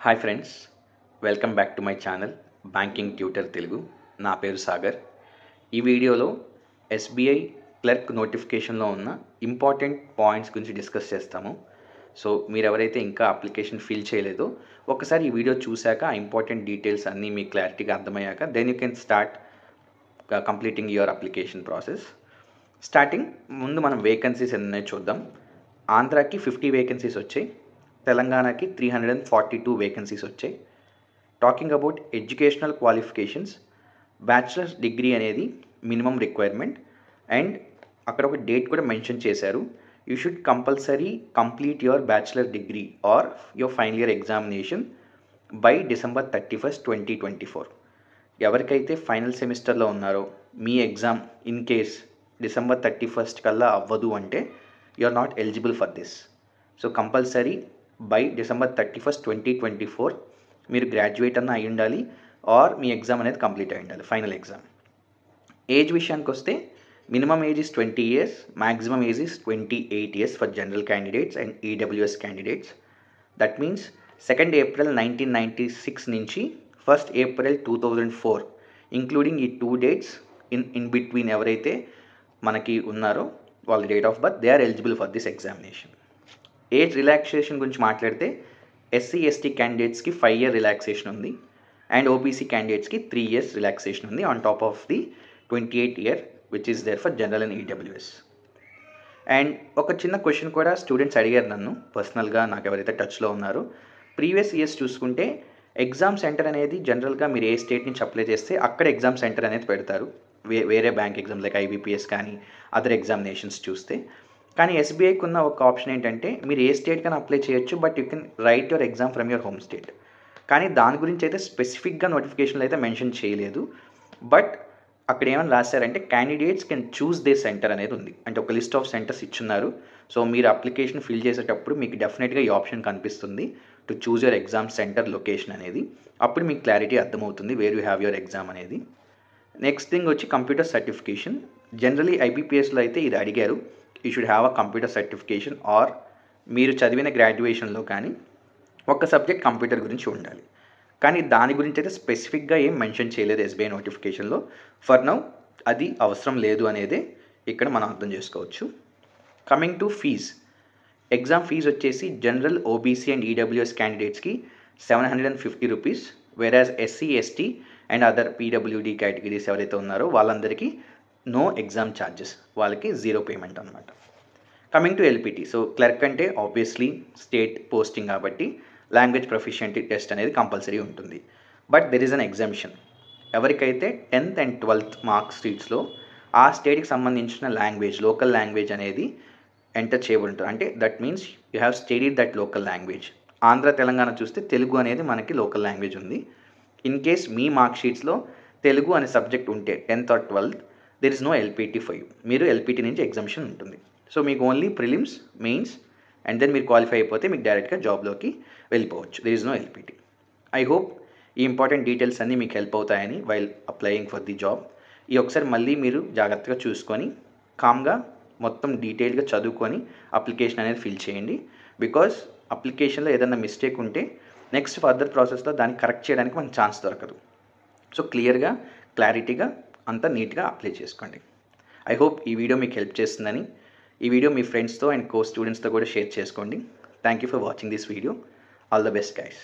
Hi friends, welcome back to my channel banking tutor Telugu. నా పేరు సాగర్. ఈ వీడియోలో ఎస్బీఐ క్లర్క్ నోటిఫికేషన్లో ఉన్న ఇంపార్టెంట్ పాయింట్స్ గురించి డిస్కస్ చేస్తాము. సో మీరు ఎవరైతే ఇంకా అప్లికేషన్ ఫిల్ చేయలేదో ఒకసారి ఈ వీడియో చూశాక ఆ ఇంపార్టెంట్ డీటెయిల్స్ అన్నీ మీకు క్లారిటీగా అర్థమయ్యాక then you can start completing your application process. Starting ముందు మనం వేకెన్సీస్ ఎన్నో చూద్దాం. ఆంధ్రాకి 50 వేకెన్సీస్ వచ్చాయి, తెలంగాణకి 342 వేకెన్సీస్ వచ్చాయి. Talking about educational qualifications, bachelors degree అనేది మినిమం రిక్వైర్మెంట్ అండ్ అక్కడ ఒక డేట్ కూడా మెన్షన్ చేశారు. You should compulsory complete your bachelor degree or your final year examination by December 31st, 2024. ఎవరికైతే ఫైనల్ సెమిస్టర్లో ఉన్నారో మీ exam in case December 31st కల్లా అవ్వదు అంటే you are not eligible for this. So compulsory by December 31st, 2024 మీరు graduate అన్న అయి ఉండాలి ఆర్ మీ ఎగ్జామ్ అనేది కంప్లీట్ అయి ఉండాలి, ఫైనల్ ఎగ్జామ్. ఏజ్ విషయానికి వస్తే minimum age is 20 years, maximum age is 28 years for general candidates and EWS candidates. That means 2nd April 1996 నుంచి 1st April 2004 ఇంక్లూడింగ్ ఈ 2 dates ఇన్ బిట్వీన్ ఎవరైతే మనకి ఉన్నారో వాళ్ళ date of birth they are eligible for this examination. Age relaxation గురించి మాట్లాడితే SC ST క్యాండిడేట్స్కి 5 year relaxation ఉంది అండ్ ఓబీసీ క్యాండిడేట్స్కి 3 years రిలాక్సేషన్ ఉంది on top of the 28 year which is there for general and EWS. And ఒక చిన్న question కూడా students అడిగారు నన్ను పర్సనల్గా, నాకు ఎవరైతే టచ్లో ఉన్నారో. ప్రీవియస్ ఇయర్స్ చూసుకుంటే ఎగ్జామ్ సెంటర్ అనేది జనరల్గా మీరు ఏ స్టేట్ నుంచి అప్లై చేస్తే అక్కడ ఎగ్జామ్ సెంటర్ అనేది పెడతారు. వేరే బ్యాంక్ ఎగ్జామ్ లైక్ ఐబీపీఎస్ కానీ అదర్ ఎగ్జామినేషన్స్ చూస్తే. కానీ ఎస్బీఐకి ఉన్న ఒక ఆప్షన్ ఏంటంటే మీరు ఏ స్టేట్ కన్నా అప్లై చేయొచ్చు, but you can write your exam from your home state. కానీ దాని గురించి అయితే స్పెసిఫిక్గా నోటిఫికేషన్లు అయితే మెన్షన్ చేయలేదు. బట్ అక్కడ ఏమైనా రాశారంటే candidates can choose the centre అనేది ఉంది. అంటే ఒక లిస్ట్ ఆఫ్ సెంటర్స్ ఇచ్చున్నారు. సో మీరు అప్లికేషన్ ఫిల్ చేసేటప్పుడు మీకు డెఫినెట్గా ఈ ఆప్షన్ కనిపిస్తుంది to choose your exam centre location అనేది. అప్పుడు మీకు క్లారిటీ అర్థమవుతుంది where you have your exam అనేది. నెక్స్ట్ థింగ్ వచ్చి కంప్యూటర్ సర్టిఫికేషన్. జనరలీ ఐబీపీఎస్లో అయితే ఇది అడిగారు, you should have a computer certification or మీరు చదివిన గ్రాడ్యుయేషన్లో కానీ ఒక సబ్జెక్ట్ కంప్యూటర్ గురించి ఉండాలి. కానీ దాని గురించి అయితే స్పెసిఫిక్గా ఏం మెన్షన్ చేయలేదు ఎస్బీఐ నోటిఫికేషన్లో. ఫర్ నౌ అది అవసరం లేదు అనేది ఇక్కడ మనం అర్థం చేసుకోవచ్చు. Coming to fees, exam fee వచ్చేసి జనరల్ ఓబీసీ అండ్ ఈడబ్ల్యూఎస్ క్యాండిడేట్స్కి 750 rupees, whereas SC ST and other PWD categories ఎవరైతే ఉన్నారో వాళ్ళందరికీ నో ఎగ్జామ్ ఛార్జెస్, వాళ్ళకి 0 పేమెంట్ అనమాట. Coming to LPT, so clerk అంటే ఆబ్వియస్లీ స్టేట్ పోస్టింగ్ కాబట్టి లాంగ్వేజ్ ప్రొఫిషియన్సీ టెస్ట్ అనేది కంపల్సరీ ఉంటుంది. But there is an exemption. ఎవరికైతే 10th and 12th మార్క్స్ షీట్స్లో ఆ స్టేట్కి సంబంధించిన లాంగ్వేజ్, లోకల్ లాంగ్వేజ్ అనేది ఎంటర్ చేయబడి ఉంటుంది, అంటే that means you have studied that local language. Andhra Telangana చూస్తే తెలుగు అనేది మనకి లోకల్ లాంగ్వేజ్ ఉంది. ఇన్ కేస్ మీ మార్క్ షీట్స్లో తెలుగు అనే సబ్జెక్ట్ ఉంటే 10th or 12th there is no LPT for you. మీరు ఎల్పిటి నుంచి ఎగ్జామ్షన్ ఉంటుంది. సో మీకు only prelims, mains and then మీరు క్వాలిఫై అయిపోతే మీకు డైరెక్ట్గా జాబ్లోకి వెళ్ళిపోవచ్చు. There is no LPT. I hope ఈ ఇంపార్టెంట్ డీటెయిల్స్ అన్నీ మీకు హెల్ప్ అవుతాయని while applying for the job. ఈ ఒకసారి మళ్ళీ మీరు జాగ్రత్తగా చూసుకొని కామ్గా మొత్తం డీటెయిల్గా చదువుకొని అప్లికేషన్ అనేది ఫిల్ చేయండి. బికాజ్ అప్లికేషన్లో ఏదైనా మిస్టేక్ ఉంటే నెక్స్ట్ ఫర్దర్ ప్రాసెస్లో దాన్ని కరెక్ట్ చేయడానికి మనకు ఛాన్స్ దొరకదు. సో క్లియర్గా, క్లారిటీగా అంతా నీట్గా అప్లై చేసుకోండి. ఐ హోప్ ఈ వీడియో మీకు హెల్ప్ చేస్తుందని. ఈ వీడియో మీ ఫ్రెండ్స్తో అండ్ కో స్టూడెంట్స్తో కూడా షేర్ చేసుకోండి. Thank you for watching this video. All the best guys.